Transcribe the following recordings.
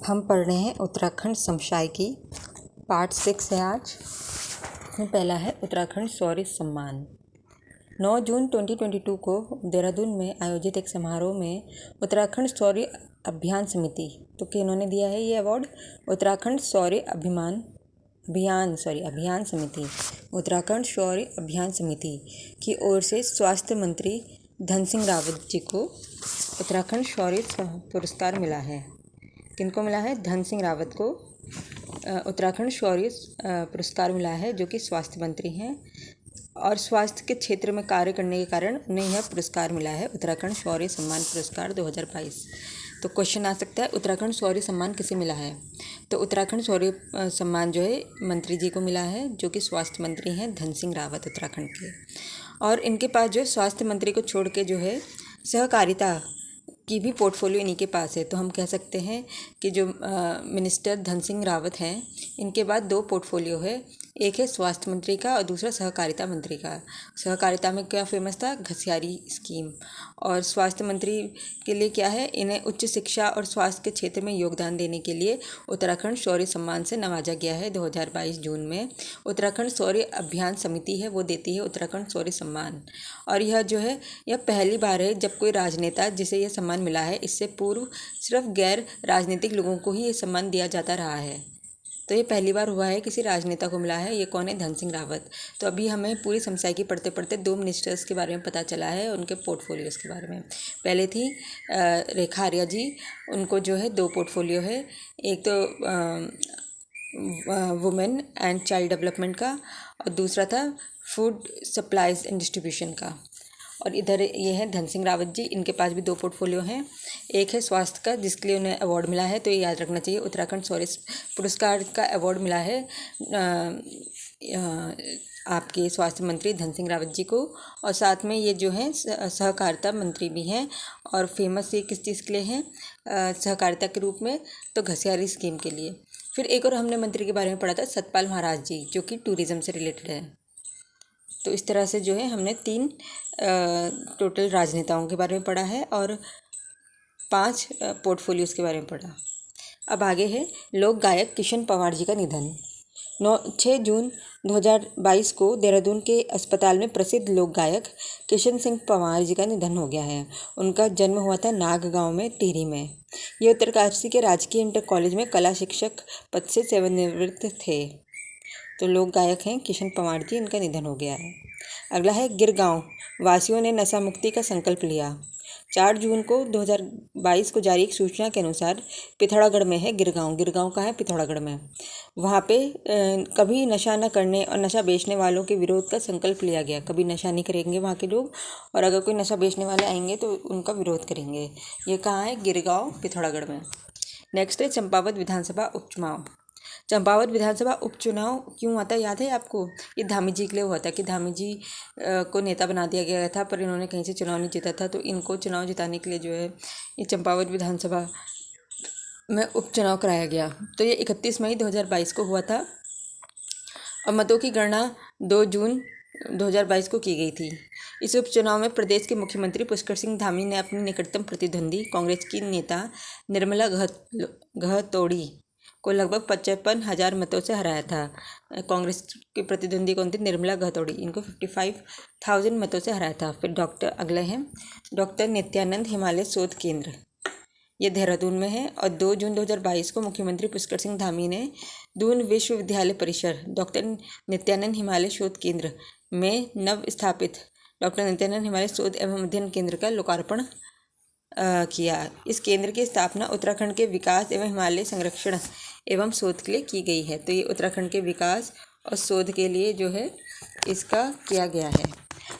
हम पढ़ रहे हैं उत्तराखंड समसामयिकी पार्ट 6 है आज। इसमें पहला है उत्तराखंड शौर्य सम्मान। 9 जून 2022 को देहरादून में आयोजित एक समारोह में उत्तराखंड शौर्य अभियान समिति तो कि इन्होंने दिया है ये अवार्ड उत्तराखंड शौर्य अभियान समिति उत्तराखंड शौर्य अभियान समिति की ओर से स्वास्थ्य मंत्री धन सिंह रावत जी को उत्तराखंड शौर्य पुरस्कार मिला है। किनको मिला है? धन सिंह रावत को उत्तराखंड शौर्य पुरस्कार मिला है, जो कि स्वास्थ्य मंत्री हैं और स्वास्थ्य के क्षेत्र में कार्य करने के कारण उन्हें यह पुरस्कार मिला है, उत्तराखंड शौर्य सम्मान पुरस्कार 2022। तो क्वेश्चन आ सकता है उत्तराखंड शौर्य सम्मान किसे मिला है? तो उत्तराखंड शौर्य सम्मान जो है मंत्री जी को मिला है, जो कि स्वास्थ्य मंत्री हैं धन सिंह रावत उत्तराखंड के। और इनके पास जो स्वास्थ्य मंत्री को छोड़ के जो है सहकारिता की भी पोर्टफोलियो इन्हीं के पास है। तो हम कह सकते हैं कि जो मिनिस्टर धन सिंह रावत हैं, इनके बाद 2 पोर्टफोलियो है, एक है स्वास्थ्य मंत्री का और दूसरा सहकारिता मंत्री का। सहकारिता में क्या फेमस था? घसियारी स्कीम। और स्वास्थ्य मंत्री के लिए क्या है? इन्हें उच्च शिक्षा और स्वास्थ्य के क्षेत्र में योगदान देने के लिए उत्तराखंड शौर्य सम्मान से नवाजा गया है 2022 जून में। उत्तराखंड शौर्य अभियान समिति है, वो देती है उत्तराखंड शौर्य सम्मान। और यह जो है यह पहली बार है जब कोई राजनेता जिसे यह सम्मान मिला है। इससे पूर्व सिर्फ गैर राजनीतिक लोगों को ही ये सम्मान दिया जाता रहा है। तो ये पहली बार हुआ है किसी राजनेता को मिला है। ये कौन है? धन सिंह रावत। तो अभी हमें पूरी समसामयिकी पढ़ते पढ़ते 2 मिनिस्टर्स के बारे में पता चला है, उनके पोर्टफोलियोज़ के बारे में। पहले थी रेखा आर्या जी, उनको जो है 2 पोर्टफोलियो है, एक तो वुमेन एंड चाइल्ड डेवलपमेंट का और दूसरा था फूड सप्लाईज एंड डिस्ट्रीब्यूशन का। और इधर ये है धन सिंह रावत जी, इनके पास भी 2 पोर्टफोलियो हैं, एक है स्वास्थ्य का जिसके लिए उन्हें अवार्ड मिला है। तो ये याद रखना चाहिए, उत्तराखंड शौर्य पुरस्कार का अवार्ड मिला है आपके स्वास्थ्य मंत्री धन सिंह रावत जी को। और साथ में ये जो है सहकारिता मंत्री भी हैं और फेमस ये किस चीज़ के लिए हैं? सहकारिता के रूप में, तो घसियारी स्कीम के लिए। फिर एक और हमने मंत्री के बारे में पढ़ा था सतपाल महाराज जी, जो कि टूरिज़्म से रिलेटेड है। तो इस तरह से जो है हमने 3 टोटल राजनेताओं के बारे में पढ़ा है और 5 पोर्टफोलियोज़ के बारे में पढ़ा। अब आगे है लोक गायक किशन पंवार जी का निधन। 6 जून 2022 को देहरादून के अस्पताल में प्रसिद्ध लोक गायक किशन सिंह पंवार जी का निधन हो गया है। उनका जन्म हुआ था नाग गांव में, टिहरी में। ये उत्तरकाशी के राजकीय इंटर कॉलेज में कला शिक्षक पद से सेवानिवृत्त थे। तो लोक गायक हैं किशन पंवार जी, इनका निधन हो गया है। अगला है गिरगांव वासियों ने नशा मुक्ति का संकल्प लिया। 4 जून को 2022 को जारी एक सूचना के अनुसार पिथौरागढ़ में है गिरगांव। गिरगांव का है पिथौरागढ़ में। वहाँ पे कभी नशा न करने और नशा बेचने वालों के विरोध का संकल्प लिया गया। कभी नशा नहीं करेंगे वहाँ के लोग, और अगर कोई नशा बेचने वाले आएंगे तो उनका विरोध करेंगे। ये कहाँ है? गिरगांव पिथौरागढ़ में। नेक्स्ट है चंपावत विधानसभा उपचुनाव। चंपावत विधानसभा उपचुनाव क्यों हुआ था याद है आपको? ये धामी जी के लिए हुआ था कि धामी जी को नेता बना दिया गया था, पर इन्होंने कहीं से चुनाव नहीं जीता था। तो इनको चुनाव जिताने के लिए जो है ये चंपावत विधानसभा में उपचुनाव कराया गया। तो ये 31 मई 2022 को हुआ था और मतों की गणना 2 जून 2022 को की गई थी। इस उपचुनाव में प्रदेश के मुख्यमंत्री पुष्कर सिंह धामी ने अपनी निकटतम प्रतिद्वंदी कांग्रेस की नेता निर्मला गहतोड़ी को लगभग 55,000 मतों से हराया था। कांग्रेस के प्रतिद्वंदी कौन थी? निर्मला गहतोड़ी। इनको 55,000 मतों से हराया था। फिर अगले हैं डॉक्टर नित्यानंद हिमालय शोध केंद्र, ये देहरादून में है। और 2 जून 2022 को मुख्यमंत्री पुष्कर सिंह धामी ने दून विश्वविद्यालय परिसर डॉक्टर नित्यानंद हिमालय शोध केंद्र में नव स्थापित डॉक्टर नित्यानंद हिमालय शोध एवं अध्ययन केंद्र का लोकार्पण किया। इस केंद्र की स्थापना उत्तराखंड के विकास एवं हिमालय संरक्षण एवं शोध के लिए की गई है। तो ये उत्तराखंड के विकास और शोध के लिए जो है इसका किया गया है।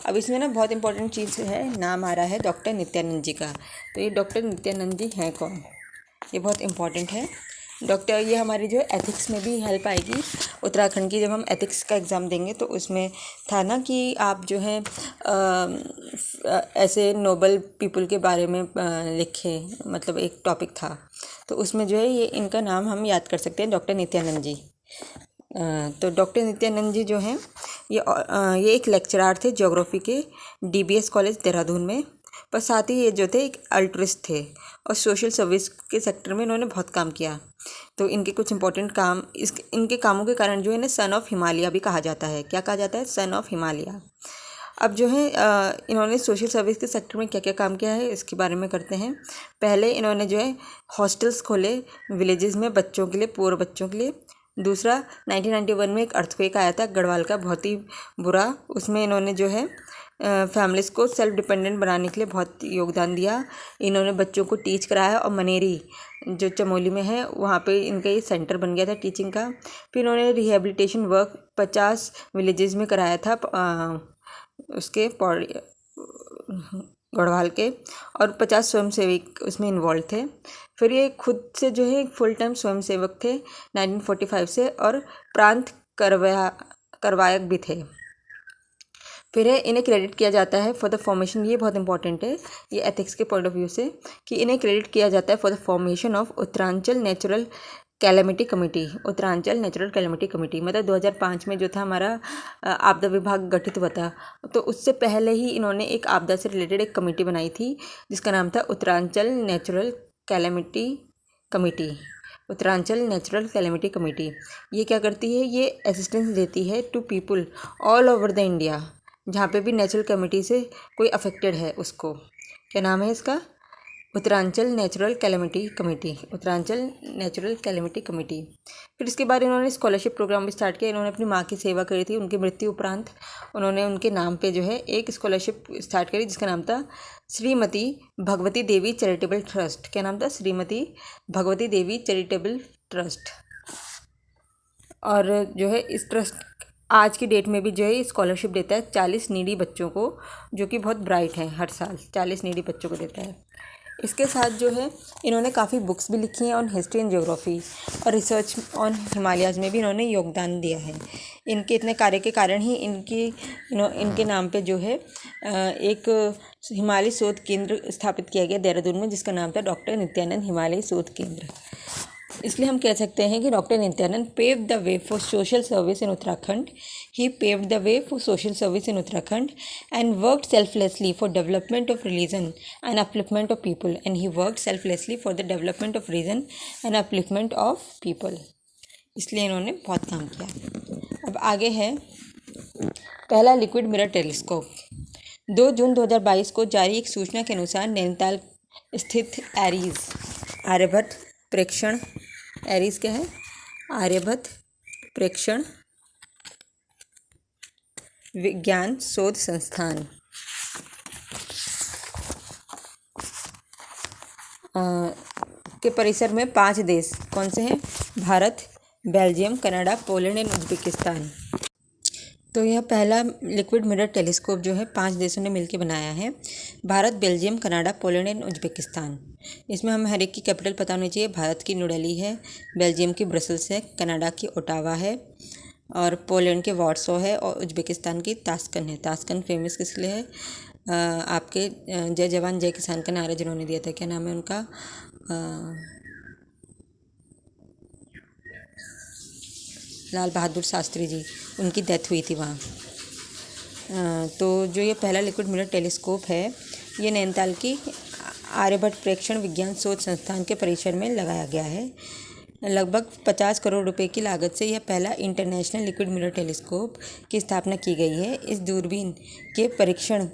अब इसमें ना बहुत इंपॉर्टेंट चीज़ है, नाम आ रहा है डॉक्टर नित्यानंद जी का। तो ये डॉक्टर नित्यानंद जी हैं कौन? ये बहुत इंपॉर्टेंट है। डॉक्टर ये हमारी जो एथिक्स में भी हेल्प आएगी उत्तराखंड की। जब हम एथिक्स का एग्ज़ाम देंगे तो उसमें था ना कि आप जो है ऐसे नोबल पीपल के बारे में लिखें, मतलब एक टॉपिक था। तो उसमें जो है ये इनका नाम हम याद कर सकते हैं, डॉक्टर नित्यानंद जी। तो डॉक्टर नित्यानंद जी जो हैं ये एक लेक्चरार थे ज्योग्राफी के DBS कॉलेज देहरादून में। पर साथ ही ये जो थे एक अल्ट्रिस्ट थे और सोशल सर्विस के सेक्टर में इन्होंने बहुत काम किया। तो इनके कुछ इंपॉर्टेंट काम, इनके कामों के कारण जो है ना सन ऑफ हिमालय भी कहा जाता है। क्या कहा जाता है? Son of Himalaya. अब जो है इन्होंने सोशल सर्विस के सेक्टर में क्या क्या काम किया है इसके बारे में करते हैं। पहले इन्होंने जो है हॉस्टल्स खोले विलेजेस में बच्चों के लिए, पुअर बच्चों के लिए। दूसरा 1991 में एक अर्थक्वेक आया था गढ़वाल का, बहुत ही बुरा। उसमें इन्होंने जो है फैमिलीज़ को सेल्फ डिपेंडेंट बनाने के लिए बहुत योगदान दिया। इन्होंने बच्चों को टीच कराया और मनेरी जो चमोली में है वहाँ पे इनका ये सेंटर बन गया था टीचिंग का। फिर इन्होंने रिहेबिलिटेशन वर्क 50 विलेजेस में कराया था उसके गढ़वाल के, और 50 स्वयंसेवक उसमें इन्वॉल्व थे। फिर ये खुद से जो है फुल टाइम स्वयंसेवक थे 1945 से, और प्रांत करवायक भी थे। फिर है इन्हें क्रेडिट किया जाता है फॉर द फॉर्मेशन, ये बहुत इंपॉर्टेंट है ये एथिक्स के पॉइंट ऑफ व्यू से, कि इन्हें क्रेडिट किया जाता है for the formation of Uttaranchal natural calamity committee. Uttaranchal natural calamity committee मतलब 2005 में जो था हमारा आपदा विभाग गठित हुआ था, तो उससे पहले ही इन्होंने एक आपदा से रिलेटेड एक कमेटी बनाई थी जिसका नाम था Uttaranchal natural calamity committee. Uttaranchal natural calamity committee ये क्या करती है? ये असिस्टेंस देती है to people all over the India, जहाँ पे भी नेचुरल कैलेमिटी से कोई अफेक्टेड है उसको। क्या नाम है इसका? Uttaranchal natural calamity committee. Uttaranchal natural calamity committee. फिर इसके बाद इन्होंने स्कॉलरशिप प्रोग्राम भी स्टार्ट किया। इन्होंने अपनी माँ की सेवा करी थी, उनकी मृत्यु उपरांत उन्होंने उनके नाम पे जो है एक स्कॉलरशिप स्टार्ट करी जिसका नाम था श्रीमती भगवती देवी चैरिटेबल ट्रस्ट। क्या नाम था? श्रीमती भगवती देवी चैरिटेबल ट्रस्ट। और जो है इस ट्रस्ट आज की डेट में भी जो है स्कॉलरशिप देता है 40 नीडी बच्चों को, जो कि बहुत ब्राइट हैं। हर साल 40 नीडी बच्चों को देता है। इसके साथ जो है इन्होंने काफ़ी बुक्स भी लिखी हैं ऑन हिस्ट्री एंड ज्योग्राफी, और रिसर्च ऑन हिमालयाज़ में भी इन्होंने योगदान दिया है। इनके इतने कार्य के कारण ही इनके नाम पे जो है एक हिमालय शोध केंद्र स्थापित किया गया देहरादून में, जिसका नाम था डॉक्टर नित्यानंद हिमालय शोध केंद्र। इसलिए हम कह सकते हैं कि doctor Nityanand paved the way for social service in Uttarakhand. He paved the way for social service in Uttarakhand and worked selflessly for development of religion and upliftment of people. And he worked selflessly for the development of region and upliftment of people. इसलिए इन्होंने बहुत काम किया। अब आगे है पहला liquid mirror telescope. 2 जून 2022 को जारी एक सूचना के अनुसार नैनीताल स्थित एरीज आर्यभट्ट प्रेक्षण, एरीज क्या है? आर्यभट्ट प्रेक्षण विज्ञान शोध संस्थान के परिसर में 5 देश कौन से हैं? Bharat, Belgium, Canada, Poland and Uzbekistan. तो यह पहला लिक्विड मिरर टेलीस्कोप जो है 5 देशों ने मिलकर बनाया है। Bharat, Belgium, Canada, Poland and Uzbekistan. इसमें हमें हर एक की कैपिटल पता होनी चाहिए। भारत की न्यू दिल्ली है, बेल्जियम की ब्रसल्स है, कनाडा की ओटावा है, और पोलैंड के वार्सो है, और उज्बेकिस्तान की ताशकंद है। ताशकंद फेमस किस लिए है? आपके जय जवान जय किसान का नारा जिन्होंने दिया था, क्या नाम है उनका? लाल बहादुर शास्त्री जी, उनकी डेथ हुई थी वहाँ। तो जो ये पहला लिक्विड मिरर टेलीस्कोप है ये नैनीताल की आर्यभट्ट प्रेक्षण विज्ञान शोध संस्थान के परिसर में लगाया गया है। लगभग 50 करोड़ रुपए की लागत से यह पहला इंटरनेशनल लिक्विड मिरर टेलीस्कोप की स्थापना की गई है। इस दूरबीन के परीक्षण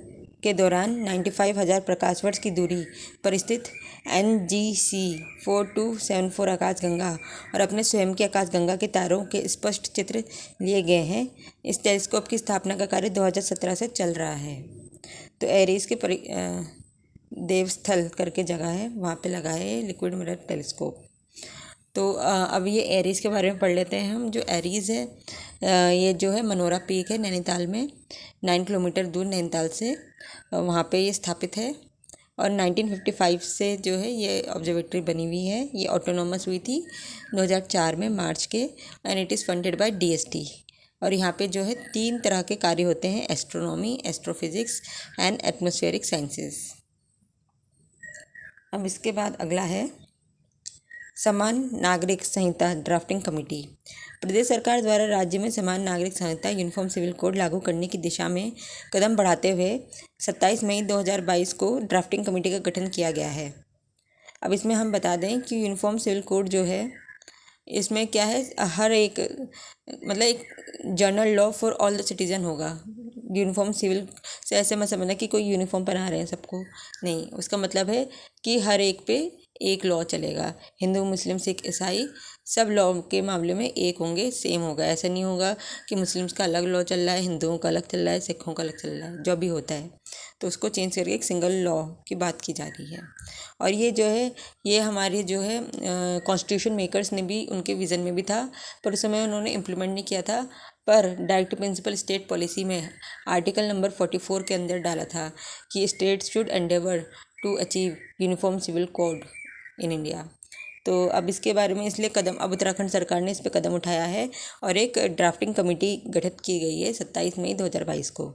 के दौरान 95,000 प्रकाश वर्ष की दूरी पर स्थित NGC 4274 आकाशगंगा और अपने स्वयं की आकाशगंगा के तारों के स्पष्ट चित्र लिए गए हैं। इस टेलीस्कोप की स्थापना का कार्य 2017 से चल रहा है। तो एरीज के देवस्थल करके जगह है, वहाँ पे लगा है लिक्विड मिरर टेलीस्कोप। तो अब ये एरीज़ के बारे में पढ़ लेते हैं हम। जो एरीज़ है ये जो है मनोरा पीक है नैनीताल में, 9 किलोमीटर दूर नैनीताल से वहाँ पे ये स्थापित है। और 1955 से जो है ये ऑब्जर्वेटरी बनी हुई है। ये ऑटोनोमस हुई थी 2004 में मार्च के, and it is funded by DST। और यहाँ पे जो है 3 तरह के कार्य होते हैं: astronomy, astrophysics and atmospheric sciences. अब इसके बाद अगला है समान नागरिक संहिता ड्राफ्टिंग कमेटी। प्रदेश सरकार द्वारा राज्य में समान नागरिक संहिता यूनिफॉर्म सिविल कोड लागू करने की दिशा में कदम बढ़ाते हुए 27 मई 2022 को ड्राफ्टिंग कमेटी का गठन किया गया है। अब इसमें हम बता दें कि यूनिफॉर्म सिविल कोड जो है, इसमें क्या है, हर एक मतलब एक general law for all the citizen होगा। यूनिफॉर्म सिविल से ऐसे मत समझना कि कोई यूनिफॉर्म पहना रहे हैं सबको, नहीं। उसका मतलब है कि हर एक पे एक लॉ चलेगा। हिंदू, मुस्लिम, सिख, ईसाई सब लॉ के मामले में एक होंगे, सेम होगा। ऐसा नहीं होगा कि मुस्लिम्स का अलग लॉ चल रहा है, हिंदुओं का अलग चल रहा है, सिखों का अलग चल रहा है। जो भी होता है तो उसको चेंज करके एक सिंगल लॉ की बात की जा रही है। और ये जो है, ये हमारे जो है कॉन्स्टिट्यूशन मेकर्स ने भी, उनके विज़न में भी था, पर उस समय उन्होंने इम्प्लीमेंट नहीं किया था। पर डायरेक्ट प्रिंसिपल स्टेट पॉलिसी में आर्टिकल नंबर 44 के अंदर डाला था कि states should endeavour to achieve uniform civil code in India. तो अब इसके बारे में इसलिए अब उत्तराखंड सरकार ने इस पर कदम उठाया है और एक ड्राफ्टिंग कमेटी गठित की गई है 27 मई 2022 को।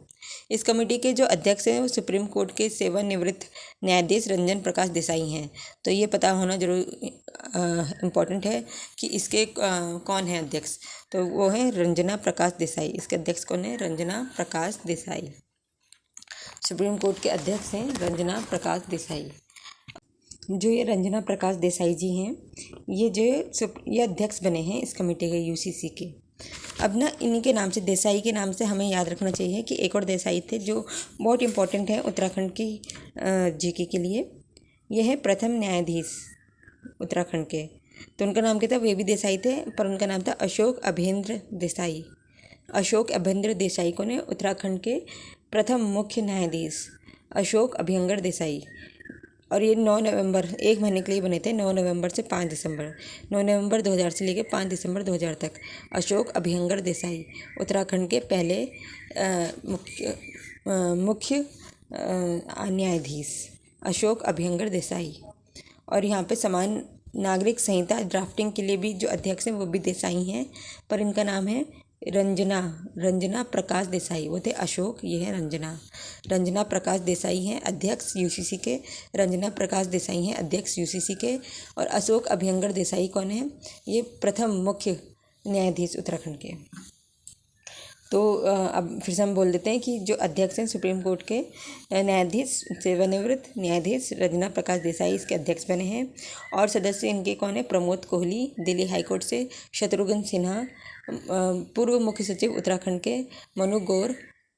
इस कमेटी के जो अध्यक्ष हैं वो सुप्रीम कोर्ट के सेवानिवृत्त न्यायाधीश रंजन प्रकाश देसाई हैं। तो ये पता होना जरूर इम्पॉर्टेंट है कि इसके कौन है अध्यक्ष। तो वो हैं रंजना प्रकाश देसाई। इसके अध्यक्ष कौन है? रंजना प्रकाश देसाई। सुप्रीम कोर्ट के अध्यक्ष हैं रंजना प्रकाश देसाई। जो ये रंजना प्रकाश देसाई जी हैं, ये अध्यक्ष बने हैं इस कमेटी के, यूसीसी के। अब ना इन्हीं के नाम से, देसाई के नाम से हमें याद रखना चाहिए कि एक और देसाई थे जो बहुत इम्पोर्टेंट है उत्तराखंड की जीके के लिए। ये है प्रथम न्यायाधीश उत्तराखंड के। तो उनका नाम क्या था? वे भी देसाई थे, पर उनका नाम था अशोक अभेंद्र देसाई। अशोक अभेंद्र देसाई को ने उत्तराखंड के प्रथम मुख्य न्यायाधीश अशोक अभ्यंकर देसाई। और ये 9 नवंबर, एक महीने के लिए बने थे, 9 नवंबर से 5 दिसंबर, 9 नवंबर 2000 से लेकर 5 दिसंबर 2000 तक। अशोक अभ्यंकर देसाई उत्तराखंड के पहले मुख्य न्यायाधीश अशोक अभ्यंकर देसाई। और यहाँ पे समान नागरिक संहिता ड्राफ्टिंग के लिए भी जो अध्यक्ष हैं वो भी देसाई हैं, पर इनका नाम है रंजना प्रकाश देसाई। वो थे अशोक, ये है रंजना प्रकाश देसाई हैं अध्यक्ष यूसीसी के। रंजना प्रकाश देसाई हैं अध्यक्ष यूसीसी के। और अशोक अभ्यंकर देसाई कौन है? ये प्रथम मुख्य न्यायाधीश उत्तराखंड के। तो अब फिर से हम बोल देते हैं कि जो अध्यक्ष हैं सुप्रीम कोर्ट के न्यायाधीश, सेवानिवृत्त न्यायाधीश रंजना प्रकाश देसाई इसके अध्यक्ष बने हैं। और सदस्य इनके कौन है? प्रमोद कोहली दिल्ली हाईकोर्ट से, शत्रुघ्न सिन्हा पूर्व मुख्य सचिव उत्तराखंड के, मनु गौर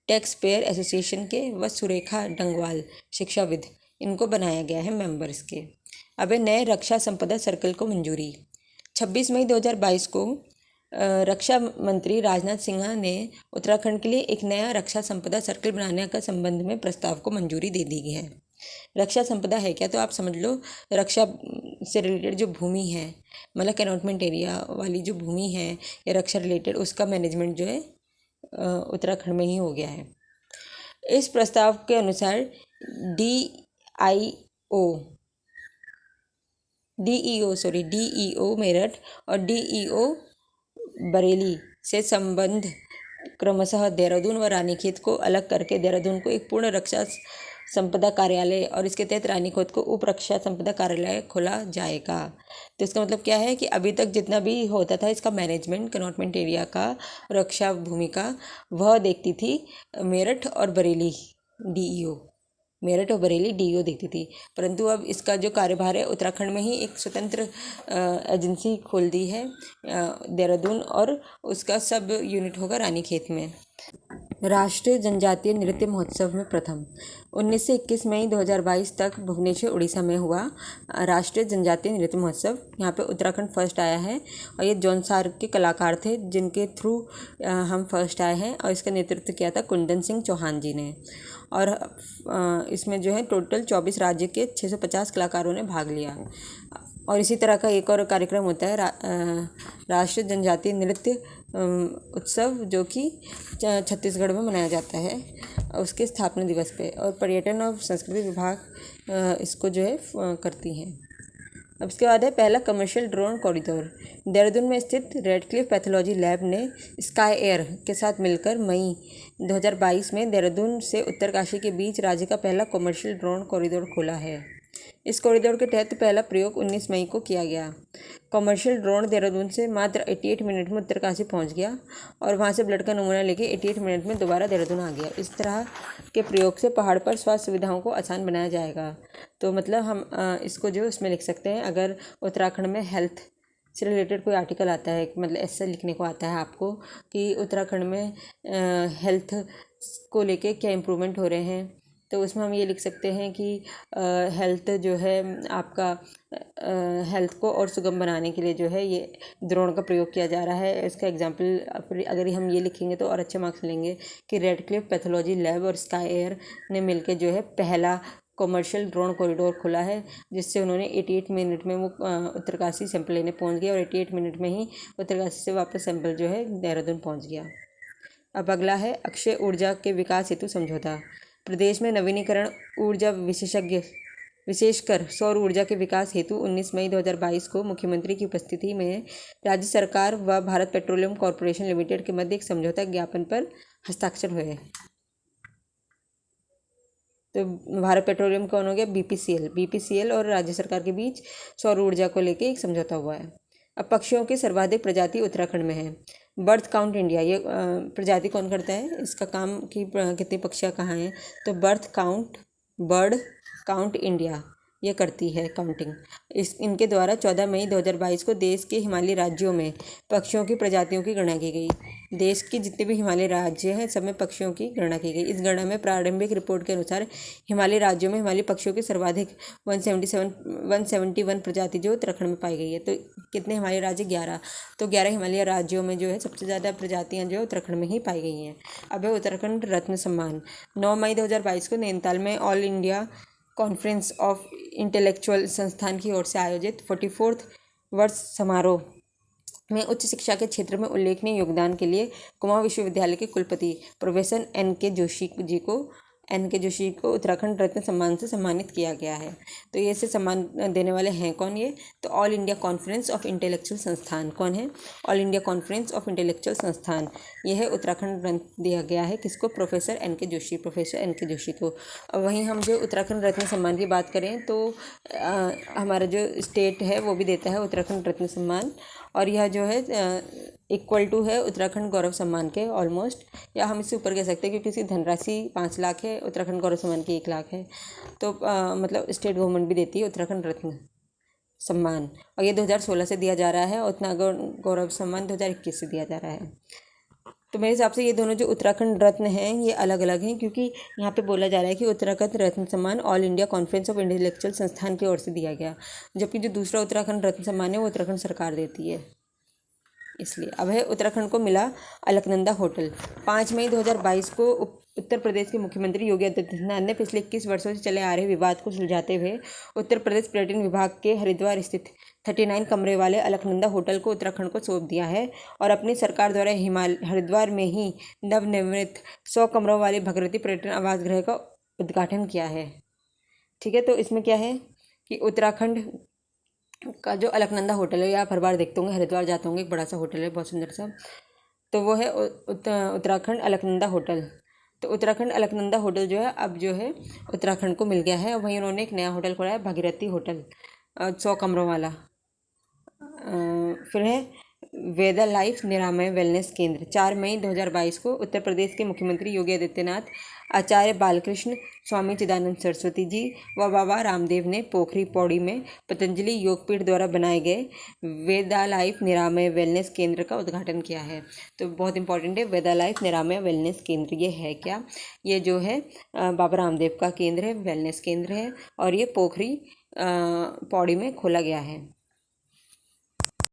टैक्स पेयर एसोसिएशन के, व सुरेखा डंगवाल शिक्षाविद, इनको बनाया गया है मेंबर्स के। अब नए रक्षा संपदा सर्कल को मंजूरी। 26 मई 2022 को रक्षा मंत्री राजनाथ सिन्हा ने उत्तराखंड के लिए एक नया रक्षा संपदा सर्कल बनाने का संबंध में प्रस्ताव को मंजूरी दे दी गई है। रक्षा संपदा है क्या? तो आप समझ लो, रक्षा से रिलेटेड जो भूमि है, मतलब कैनॉटमेंट एरिया वाली जो भूमि है या रक्षा रिलेटेड, उसका मैनेजमेंट जो है उत्तराखंड में ही हो गया है। इस प्रस्ताव के अनुसार डीईओ मेरठ और डीईओ बरेली से संबंध क्रमशः देहरादून व रानीखेत को अलग करके देहरादून को एक पूर्ण रक्षा संपदा कार्यालय और इसके तहत रानीखेत को उप रक्षा संपदा कार्यालय खोला जाएगा। तो इसका मतलब क्या है कि अभी तक जितना भी होता था इसका मैनेजमेंट कैनॉटमेंट एरिया का, रक्षा भूमि का, वह देखती थी मेरठ और बरेली डीईओ, मेरठ और बरेली डीईओ देखती थी। परंतु अब इसका जो कार्यभार है उत्तराखंड में ही एक स्वतंत्र एजेंसी खोल दी है देहरादून, और उसका सब यूनिट होगा रानीखेत में। राष्ट्रीय जनजातीय नृत्य महोत्सव में प्रथम 19 से 21 मई 2022 तक भुवनेश्वर उड़ीसा में हुआ राष्ट्रीय जनजातीय नृत्य महोत्सव। यहाँ पे उत्तराखंड फर्स्ट आया है और ये जौनसार के कलाकार थे जिनके थ्रू हम फर्स्ट आए हैं, और इसका नेतृत्व किया था कुंदन सिंह चौहान जी ने। और इसमें जो है टोटल 24 राज्य के 650 कलाकारों ने भाग लिया। और इसी तरह का एक और कार्यक्रम होता है राष्ट्रीय जनजातीय नृत्य उत्सव, जो कि छत्तीसगढ़ में मनाया जाता है उसके स्थापना दिवस पे, और पर्यटन और संस्कृति विभाग इसको जो है करती हैं। अब इसके बाद है पहला कमर्शियल ड्रोन कॉरिडोर। देहरादून में स्थित रेडक्लिफ पैथोलॉजी लैब ने स्काई एयर के साथ मिलकर मई 2022 में देहरादून से उत्तरकाशी के बीच राज्य का पहला कमर्शियल ड्रोन कॉरिडोर खोला है। इस कॉरिडोर के तहत पहला प्रयोग 19 मई को किया गया। कॉमर्शियल ड्रोन देहरादून से मात्र 88 मिनट में उत्तरकाशी पहुंच गया और वहां से ब्लड का नमूना लेके 88 मिनट में दोबारा देहरादून आ गया। इस तरह के प्रयोग से पहाड़ पर स्वास्थ्य सुविधाओं को आसान बनाया जाएगा। तो मतलब हम इसको जो उसमें लिख सकते हैं, अगर उत्तराखंड में हेल्थ से रिलेटेड कोई आर्टिकल आता है, मतलब ऐसा लिखने को आता है आपको कि उत्तराखंड में हेल्थ को लेके क्या इम्प्रूवमेंट हो रहे हैं, तो उसमें हम ये लिख सकते हैं कि हेल्थ जो है आपका हेल्थ को और सुगम बनाने के लिए जो है ये ड्रोन का प्रयोग किया जा रहा है। इसका एग्जांपल अगर हम ये लिखेंगे तो और अच्छे मार्क्स मिलेंगे कि रेडक्लिफ पैथोलॉजी लैब और स्काई एयर ने मिलकर जो है पहला कॉमर्शियल ड्रोन कॉरिडोर खुला है, जिससे उन्होंने 88 मिनट में वो उत्तरकाशी सैंपल लेने पहुंच गया और 88 मिनट में ही उत्तरकाशी से वापस सैंपल जो है देहरादून पहुंच गया। अब अगला है अक्षय ऊर्जा के विकास हेतु समझौता। प्रदेश में नवीनीकरण ऊर्जा विशेषज्ञ विशेषकर सौर ऊर्जा के विकास हेतु 19 मई 2022 को मुख्यमंत्री की उपस्थिति में राज्य सरकार व भारत पेट्रोलियम कॉर्पोरेशन लिमिटेड के मध्य एक समझौता ज्ञापन पर हस्ताक्षर हुए। तो भारत पेट्रोलियम कौन हो गया? बीपीसीएल और राज्य सरकार के बीच सौर ऊर्जा को लेके एक समझौता हुआ है। अब पक्षियों की सर्वाधिक प्रजाति उत्तराखंड में है। बर्ड काउंट इंडिया, ये प्रजाति कौन करता है? इसका काम कि कितनी पक्षियाँ कहाँ हैं, तो बर्ड काउंट इंडिया ये करती है काउंटिंग। इनके द्वारा 14 मई 2022 को देश के हिमालयी राज्यों में पक्षियों की प्रजातियों की गणना की गई। देश के जितने भी हिमालयी राज्य हैं सब में पक्षियों की गणना की गई। इस गणना में प्रारंभिक रिपोर्ट के अनुसार हिमालयी राज्यों में हिमालयी पक्षियों की सर्वाधिक 171 प्रजाति जो उत्तराखंड में पाई गई है। तो कितने हिमालयी राज्य? 11। तो 11 हिमालयी राज्यों में जो है सबसे ज़्यादा प्रजातियाँ जो उत्तराखंड में ही पाई गई हैं। अब है उत्तराखंड रत्न सम्मान। 9 मई 2022 को नैनीताल में all India conference of intellectual संस्थान की ओर से आयोजित 44वां वर्ष समारोह में उच्च शिक्षा के क्षेत्र में उल्लेखनीय योगदान के लिए कुमाऊं विश्वविद्यालय के कुलपति प्रोफेसर एन के जोशी को उत्तराखंड रत्न सम्मान से सम्मानित किया गया है। तो ये से सम्मान देने वाले हैं कौन? ये तो all India conference of intellectual संस्थान। कौन है? All India conference of intellectual संस्थान। ये है उत्तराखंड रत्न दिया गया है किसको? प्रोफेसर एन के जोशी को। अब वहीं हम जो उत्तराखंड रत्न सम्मान की बात करें तो हमारा जो स्टेट है वो भी देता है उत्तराखंड रत्न सम्मान, और यह जो है इक्वल टू है उत्तराखंड गौरव सम्मान के ऑलमोस्ट, या हम इससे ऊपर कह सकते हैं क्योंकि इसकी धनराशि 5 लाख है, उत्तराखंड गौरव सम्मान की 1 लाख है। तो मतलब स्टेट गवर्नमेंट भी देती है उत्तराखंड रत्न सम्मान, और ये 2016 से दिया जा रहा है। उत्तराखंड गौरव सम्मान 2021 से दिया जा रहा है। तो मेरे हिसाब से ये दोनों जो उत्तराखंड रत्न हैं ये अलग अलग हैं, क्योंकि यहाँ पे बोला जा रहा है कि उत्तराखंड रत्न सम्मान all India conference of intellectual संस्थान की ओर से दिया गया, जबकि जो दूसरा उत्तराखंड रत्न सम्मान है वो उत्तराखंड सरकार देती है। इसलिए अब है उत्तराखंड को मिला अलकनंदा होटल। 5 मई 2022 को उत्तर प्रदेश के मुख्यमंत्री योगी आदित्यनाथ ने पिछले 21 वर्षों से चले आ रहे विवाद को सुलझाते हुए उत्तर प्रदेश पर्यटन विभाग के हरिद्वार स्थित 39 कमरे वाले अलकनंदा होटल को उत्तराखंड को सौंप दिया है और अपनी सरकार द्वारा हरिद्वार में ही नवनिर्मित 100 कमरों वाले भगीरथी पर्यटन आवास गृह का उद्घाटन किया है। ठीक है, तो इसमें क्या है कि उत्तराखंड का जो अलकनंदा होटल है, आप हर बार देखते होंगे, हरिद्वार जाते होंगे, एक बड़ा सा होटल है बहुत सुंदर सा, तो वो है उत्तराखंड अलकनंदा होटल। तो उत्तराखंड अलकनंदा होटल जो है अब जो है उत्तराखंड को मिल गया है। वहीं उन्होंने एक नया होटल खोला है भागीरथी होटल 100 कमरों वाला। फिर है वेदा लाइफ निरामय वेलनेस केंद्र। 4 मई 2022 को उत्तर प्रदेश के मुख्यमंत्री योगी आदित्यनाथ, आचार्य बालकृष्ण स्वामी चिदानंद सरस्वती जी व बाबा रामदेव ने पोखरी पौड़ी में पतंजलि योगपीठ द्वारा बनाए गए वेदा लाइफ निरामय वेलनेस केंद्र का उद्घाटन किया है। तो बहुत इंपॉर्टेंट है, वेदा लाइफ निरामय वेलनेस केंद्र ये है क्या? ये जो है बाबा रामदेव का केंद्र है, वेलनेस केंद्र है, और ये पोखरी पौड़ी में खोला गया है।